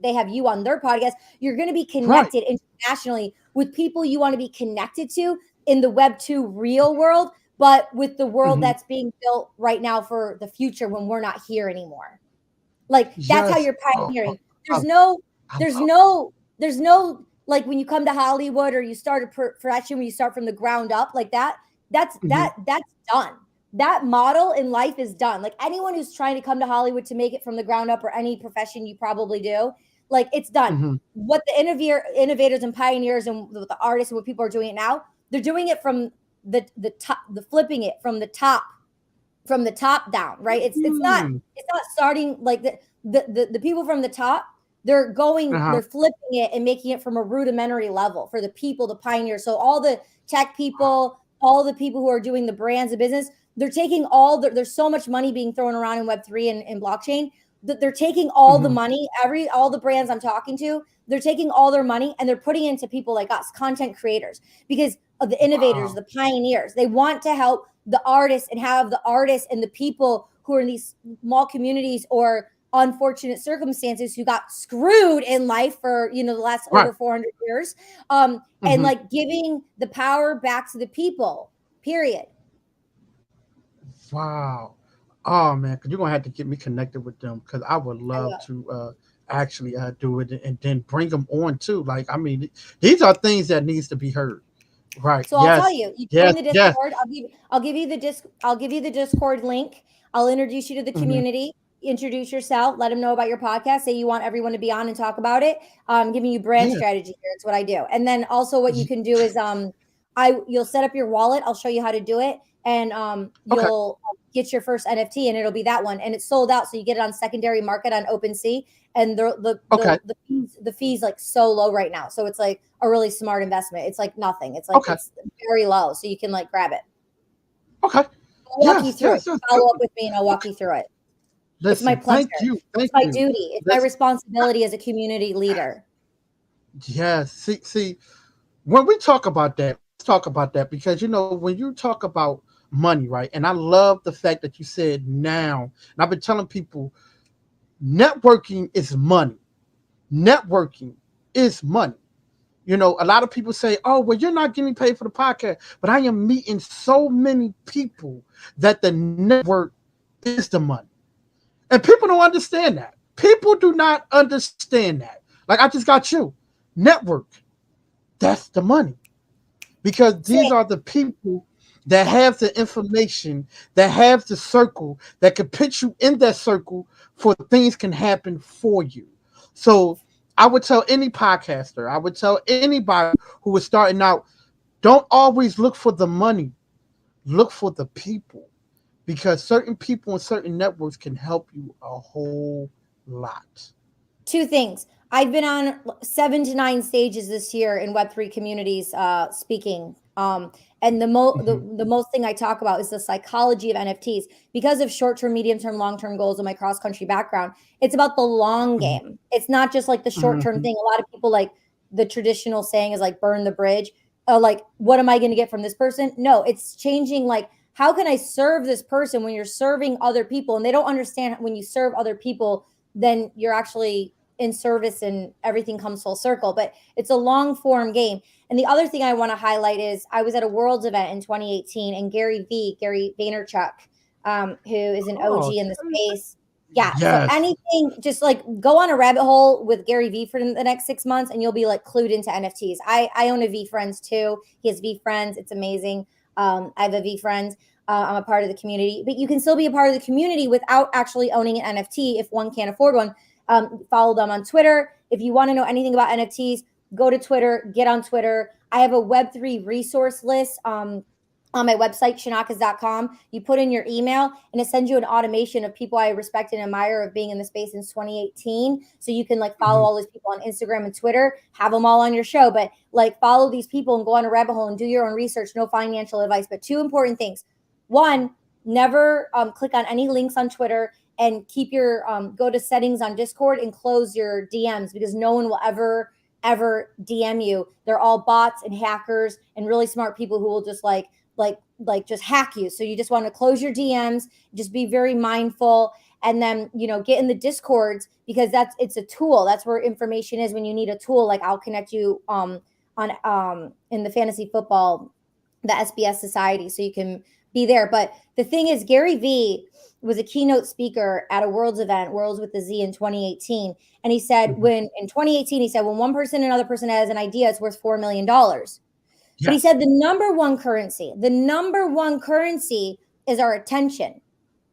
They have you on their podcast. You're going to be
Right.
connected internationally with people you want to be connected to in the Web 2 real world, but with the world
Mhm.
that's being built right now for the future when we're not here anymore. Like that's how
Yes.
you're
Oh,
pioneering.
I,
There's no,
I
there's
love.
no, there's no like when you come to Hollywood or you start a production when you start from the ground up like that.
Mhm.
That's done. That model in life is done. Like anyone who's trying to come to Hollywood to make it from the ground up or any profession you probably do, like it's done.
Mhm.
What the innovators and pioneers and the artists and what people are doing it now, they're doing it from the top, the flipping it from the top down, right?
Mm.
It's not starting like the people from the top, they're going,
Uh-huh.
they're flipping it and making it from a rudimentary level for the people, the pioneers. So all the tech people, all the people who are doing the brands of business, they're taking there's so much money being thrown around in Web3 and blockchain that they're taking all the
Mhm.
money, all the brands I'm talking to, they're taking all their money and they're putting it into people like us, content creators, because of the innovators,
Wow.
the pioneers. They want to help the artists and have the artists and the people who are in these small communities or unfortunate circumstances who got screwed in life for the last
Right.
over 400 years, and
Mhm.
like giving the power back to the people, period.
Wow. Oh man, because you're gonna have to get me connected with them because I would
I
love
will.
to actually do it and then bring them on too. Like, I mean, these are things that needs to be heard. Right.
So I'll tell
Yes.
you, you
Yes.
join the
Yes.
Discord. I'll give you the I'll give you the Discord link. I'll introduce you to the
Hmm.
community. Introduce yourself. Let them know about your podcast. Say you want everyone to be on and talk about it. Giving you brand
Yeah.
strategy here. It's what I do. And then also what you
y-
can do is you'll set up your wallet. I'll show you how to do it, and
Okay.
you'll get your first NFT, and it'll be that one, and it's sold out. So you get it on secondary market on Opensea, and
Okay.
the fees like so low right now. So it's like a really smart investment. It's like nothing.
Okay.
It's very low, so you can like grab it.
Okay.
I'll walk you
Yes.
through it.
Yes. Yes.
Follow up with me, and I'll walk
Okay.
you through it. It's my
Listen.
pleasure.
Thank you.
It's
Thank
my
you.
duty. It's my
Listen.
responsibility as a community leader.
Yes. See. When we talk about that, let's talk about that because when you talk about money, right? And I love the fact that you said now, and I've been telling people networking is money. Networking is money. A lot of people say, "Oh, well, you're not getting paid for the podcast," but I am meeting so many people that the network is the money, and people don't understand that. People do not understand that. Like I just got you, network. That's the money because these
Same.
are the people that have the information, that have the circle, that can put you in that circle for things can happen for you. So I would tell any podcaster, I would tell anybody who is starting out, don't always look for the money, look for the people because certain people and certain networks can help you a whole lot.
Two things. I've been on 7 to 9 stages this year in Web3 communities, speaking. And the most thing I talk about is the psychology of NFTs because of short term, medium term, long term goals of my cross country background. It's about the long
Mhm.
game. It's not just like the short term
Mhm.
thing. A lot of people, like, the traditional saying is like burn the bridge. Like, what am I going to get from this person? No, it's changing. Like, how can I serve this person when you're serving other people? And they don't understand when you serve other people, then you're actually in service and everything comes full circle. But it's a long form game. And the other thing I want to highlight is I was at a Worlds event in 2018, and Gary Vaynerchuk, who is an
Oh,
OG in the space. Yeah. So
yes.
anything, just like go on a rabbit hole with Gary V for the next 6 months, and you'll be like clued into NFTs. I own a V Friends too. He has V Friends. It's amazing. I have a V Friends. I'm a part of the community, but you can still be a part of the community without actually owning an NFT if one can't afford one. Follow them on Twitter. If you want to know anything about NFTs, go to Twitter, get on Twitter. I have a Web3 resource list on my website, Chonacas.com. You put in your email and it sends you an automation of people I respect and admire of being in the space since 2018. So you can like follow
Mhm.
all these people on Instagram and Twitter, have them all on your show, but like follow these people and go on a rabbit hole and do your own research. No financial advice, but two important things. One, never click on any links on Twitter, and keep your go to settings on Discord and close your DMs, because no one will ever DM you. They're all bots and hackers and really smart people who will just just hack you. So you just want to close your DMs, just be very mindful, and then get in the Discords, because it's a tool. That's where information is when you need a tool. Like, I'll connect you on in the fantasy football, the SBS Society, so you can be there. But the thing is, Gary V was a keynote speaker at a Worlds event, Worlds with the Z, in 2018. And he said,
Mhm.
when one person, another person has an idea, it's worth $4 million. But he
Yes.
said the number one currency is our attention.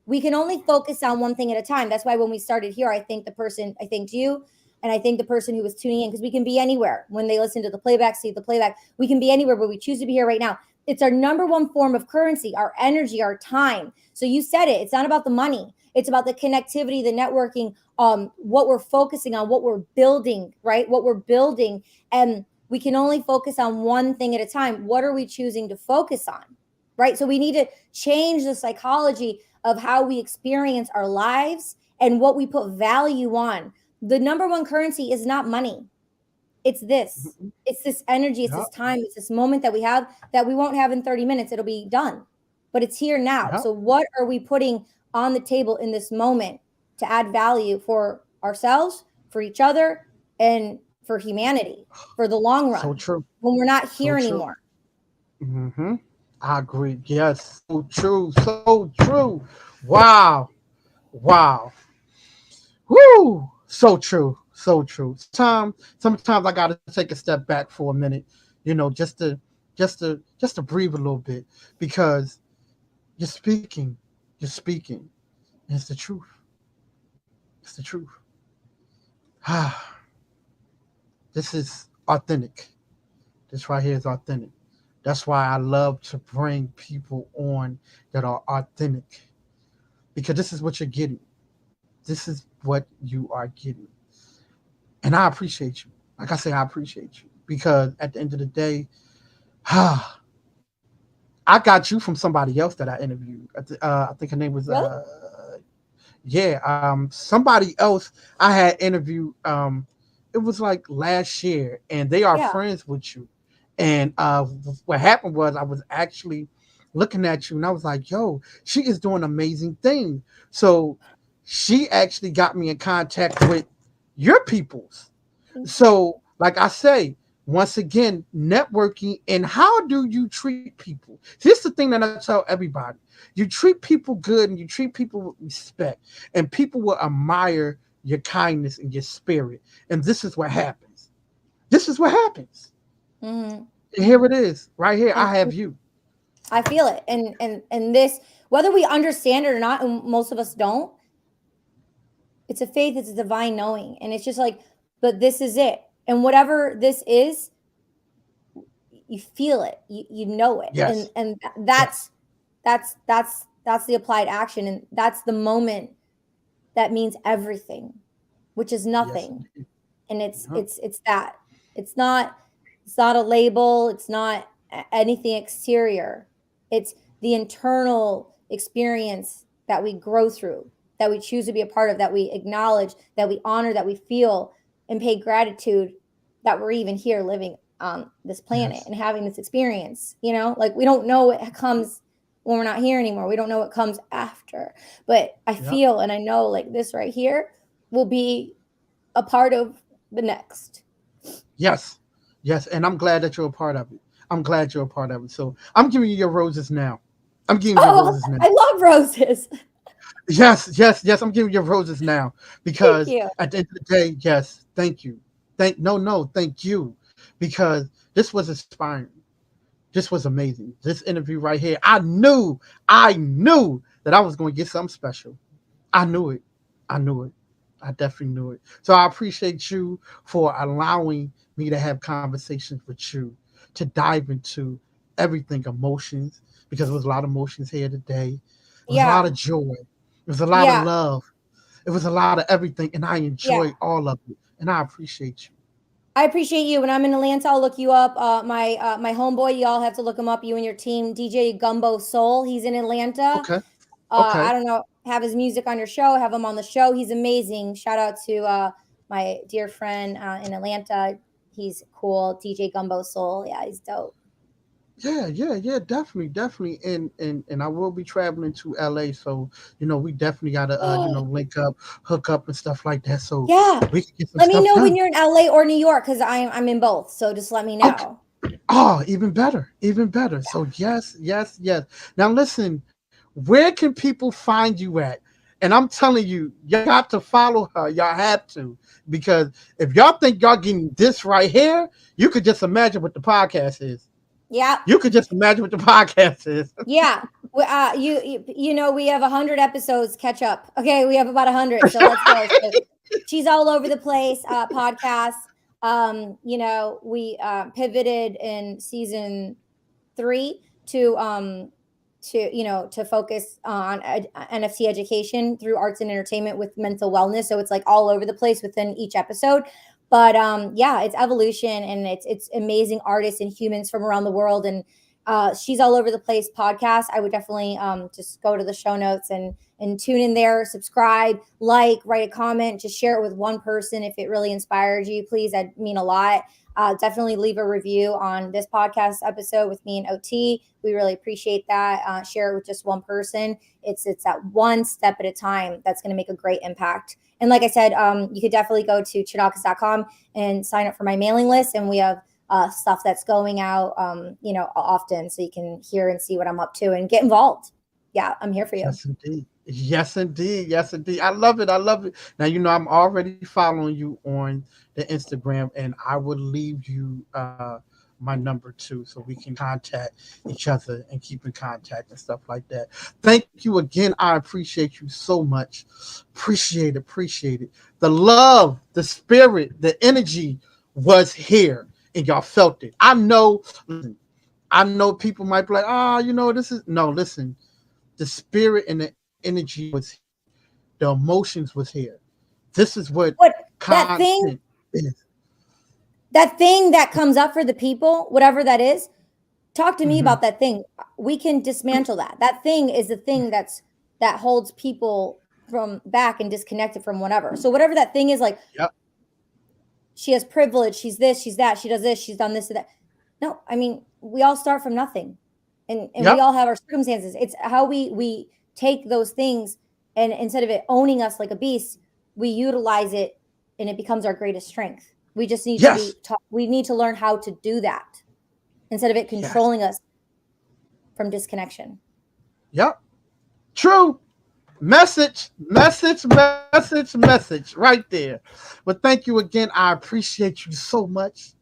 We can only focus on one thing at a time. That's why when we started here, I thanked you, and I thank the person who was tuning in, because we can be anywhere. When they listen to the playback, see the playback, we can be anywhere, but we choose to be here right now. It's our number one form of currency, our energy, our time. So you said it. It's not about the money. It's about the connectivity, the networking, what we're focusing on, what we're building, right? What we're building. And we can only focus on one thing at a time. What are we choosing to focus on? Right? So we need to change the psychology of how we experience our lives and what we put value on. The number one currency is not money. It's this.
Mhm.
It's this energy. It's this
Yep.
time. It's this moment that we have that we won't have in 30 minutes. It'll be done. But it's here now.
Yep.
So what are we putting on the table in this moment to add value for ourselves, for each other, and for humanity for the long
So
run
true.
when we're not
So
here
true.
anymore?
Hmm. I agree. Yes. So true. So true. Wow. Wow. Woo! So true. So true. Sometimes I gotta take a step back for a minute, just to breathe a little bit, because you're speaking. You're speaking. And it's the truth. It's the truth. This is authentic. This right here is authentic. That's why I love to bring people on that are authentic, because this is what you're getting. This is what you are getting. And I appreciate you. Like I say, I appreciate you, because at the end of the day, I got you from somebody else that I interviewed. I think her name was
Really?
yeah, somebody else I had interviewed. It was like last year, and they are
Yeah.
friends with you. And what happened was, I was actually looking at you, and I was like, "Yo, she is doing amazing things." So she actually got me in contact with your peoples.
Thank you.
So, like I say, once again, networking, and how do you treat people? Here's the thing that I tell everybody: you treat people good, and you treat people with respect, and people will admire your kindness and your spirit. And this is what happens. This is what happens.
Hmm.
And here it is, right here.
And
I have you.
I feel it. And this, whether we understand it or not, and most of us don't, it's a faith, it's a divine knowing. And it's just like, but this is it. And whatever this is, you feel it, you know it.
Yes.
And
Yes.
that's the applied action. And that's the moment that means everything, which is
Yes,
nothing.
indeed.
And it's
Yep.
it's it's that. It's not it's not a label, it's not anything exterior. It's the internal experience that we grow through, that we choose to be a part of, that we acknowledge, that we honor, that we feel and pay gratitude that we're even here living on this planet
Yes.
and having this experience. Like we don't know what comes when we're not here anymore. We don't know what comes after. But I
Yep.
feel and I know like this right here will be a part of the next.
Yes. Yes. And I'm glad that you're a part of it. I'm glad you're a part of it. So I'm giving you your roses now. I'm giving you your
Oh,
roses now.
I love roses.
Yes, yes, yes. I'm giving you roses now
Thank
because
you.
at the end of the day, yes, thank you. Thank you. Because this was inspiring. This was amazing. This interview right here. I knew that I was going to get something special. I knew it. I knew it. I definitely knew it. So I appreciate you for allowing me to have conversations with you, to dive into everything emotions, because there was a lot of emotions here today. It was a lot
Yeah.
of joy. It was a lot of
Yeah.
love. It was a lot of everything. And I
Yeah.
enjoyed all of it. And I appreciate you.
I appreciate you. When I'm in Atlanta, I'll look you up. My homeboy, y'all have to look him up. You and your team, DJ Gumbo Soul. He's in Atlanta.
Okay. Okay.
I don't know. Have his music on your show. Have him on the show. He's amazing. Shout out to my dear friend in Atlanta. He's cool. DJ Gumbo Soul. Yeah, he's dope.
Yeah, definitely, definitely, and I will be traveling to LA, so we definitely gotta link up, hook up, and stuff like that, so
Yeah.
we can get some
Let me
stuff
know when
done.
you're in LA or New York because I'm in both. So just let me
Okay.
know.
Oh, even better, even better. So yes, yes, yes. Now listen, where can people find you at? And I'm telling you, you got to follow her. Y'all have to, because if y'all think y'all getting this right here, you could just imagine what the podcast is.
Yeah.
You could just imagine what the podcast is.
Yeah. We have 100 episodes catch up. Okay, we have about 100, so let's go. So she's all over the place. Podcasts. We pivoted in season 3 to focus on NFT education through arts and entertainment with mental wellness. So it's like all over the place within each episode. But yeah, it's evolution and it's amazing artists and humans from around the world. And she's all over the place podcast. I would definitely just go to the show notes and tune in there, subscribe, like, write a comment, just share it with one person if it really inspired you. Please, that'd mean a lot. Definitely leave a review on this podcast episode with me and OT. We really appreciate that. Share it with just one person. It's that one step at a time that's going to make a great impact. And like I said, you could definitely go to chonacas.com and sign up for my mailing list. And we have stuff that's going out, often, so you can hear and see what I'm up to and get involved. Yeah, I'm here for you.
Yes, indeed. Yes, indeed. Yes, indeed. I love it. I love it. Now, I'm already following you on the Instagram, and I will leave you my number too, so we can contact each other and keep in contact and stuff like that. Thank you again. I appreciate you so much. Appreciate it. Appreciate it. The love, the spirit, the energy was here, and y'all felt it. I know. Listen, I know people might be like, this is no. Listen, the spirit and the energy was here. The emotions was here. This is what
What that
content
thing
is.
that thing that comes up for the people, whatever that is, talk to me
Mm-hmm.
about that thing. We can dismantle that. That thing is the thing that holds people from back and disconnected from whatever. So whatever that thing is, like
Yep.
she has privilege, she's this, she's that, she does this, she's done this and that. No, I mean, we all start from nothing. And we
Yep.
all have our circumstances. It's how we take those things and instead of it owning us like a beast, we utilize it and it becomes our greatest strength. We just need to
Yes.
be taught, we need to learn how to do that instead of it
Yes.
controlling us from disconnection.
Yep. True. Message right there. But thank you again. I appreciate you so much.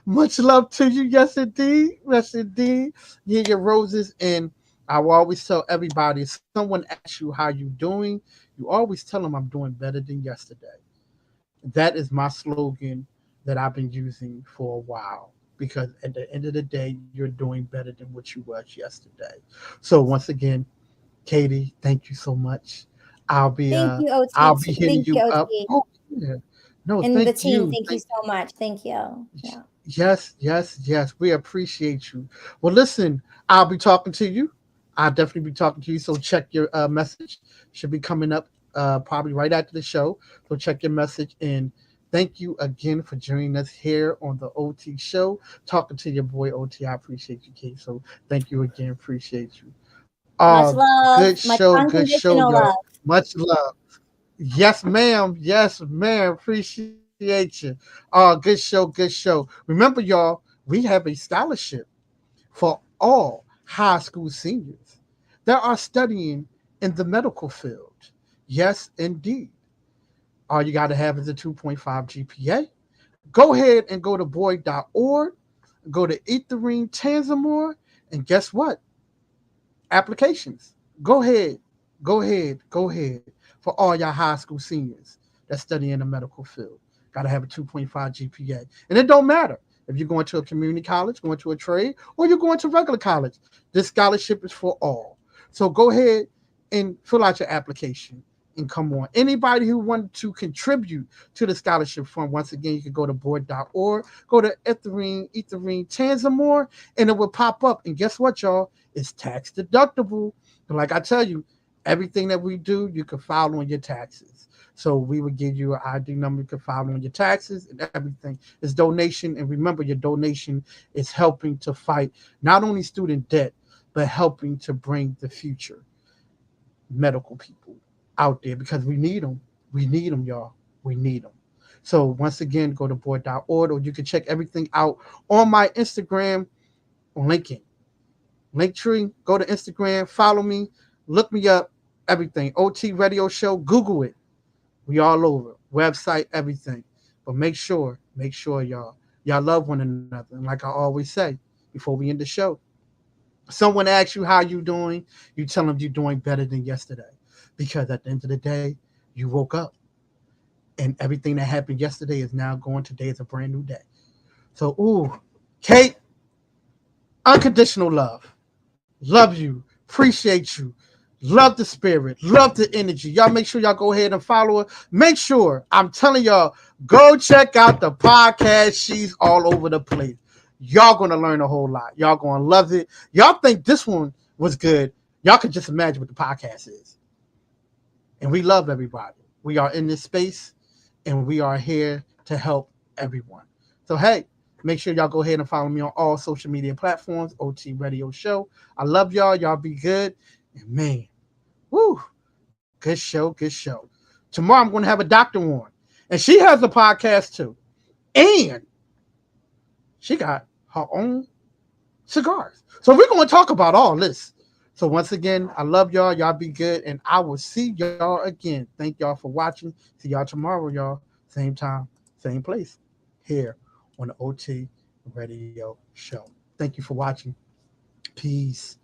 Much love to you. Yes, indeed. Yes, indeed. Yeah, your roses. And I will always tell everybody, if someone asks you how you doing, you always tell them I'm doing better than yesterday. That is my slogan that I've been using for a while, because at the end of the day, you're doing better than what you was yesterday. So once again, Katie, thank you so much. I'll be
Thank
uh
you, OT.
I'll be hitting
Thank you,
you up.
OT.
Oh yeah. No,
And the
thank
team,
you.
thank you so much. Thank you. Yeah.
Yes, yes, yes. We appreciate you. Well, listen, I'll be talking to you. I'll definitely be talking to you. So check your message. Should be coming up probably right after the show. So check your message and thank you again for joining us here on the OT show. Talking to your boy OT. I appreciate you, Kate. So thank you again. Appreciate you.
Much
Good
love, much
show. Good show,
unconditional
y'all.
love.
Much love. Yes, ma'am. Yes, ma'am. Appreciate you. Good show. Good show. Remember, y'all, we have a scholarship for all high school seniors that are studying in the medical field. Yes, indeed. All you got to have is a 2.5 GPA. Go ahead and go to boy.org, go to Etherine Tanzamore, and guess what? Applications. Go ahead, go ahead for all your high school seniors that study in the medical field. Got to have a 2.5 GPA. And it don't matter if you're going to a community college, going to a trade, or you're going to regular college. This scholarship is for all. So go ahead and fill out your application and come on. Anybody who wanted to contribute to the scholarship fund, once again, you can go to board.org, go to Etherine Tanzamore, and it will pop up. And guess what, y'all? It's tax deductible. But like I tell you, everything that we do, you can file on your taxes. So we would give you an ID number, you can file on your taxes and everything. It's donation. And remember, your donation is helping to fight not only student debt, but helping to bring the future medical people out there because we need them. We need them, y'all. We need them. So once again, go to board.org or you can check everything out on my Instagram on LinkedIn. Linktree, go to Instagram, follow me, look me up, everything. OT Radio Show, Google it. We all over. Website, everything. But make sure y'all love one another. And like I always say before we end the show, someone asks you how you doing, you tell them you're doing better than yesterday. Because at the end of the day, you woke up and everything that happened yesterday is now going today is a brand new day. So, Kate, unconditional love. Love you. Appreciate you. Love the spirit. Love the energy. Y'all make sure y'all go ahead and follow her. Make sure, I'm telling y'all, go check out the podcast. She's all over the place. Y'all gonna learn a whole lot. Y'all gonna love it. Y'all think this one was good. Y'all can just imagine what the podcast is. And we love everybody. We are in this space and we are here to help everyone. So, hey, make sure y'all go ahead and follow me on all social media platforms, OT Radio Show. I love y'all. Y'all be good. And man, woo, good show, good show. Tomorrow I'm going to have a doctor on, and she has a podcast too. And she got her own cigars. So we're going to talk about all this. So once again, I love y'all. Y'all be good. And I will see y'all again. Thank y'all for watching. See y'all tomorrow, y'all. Same time, same place. Here on the OT Radio Show. Thank you for watching. Peace.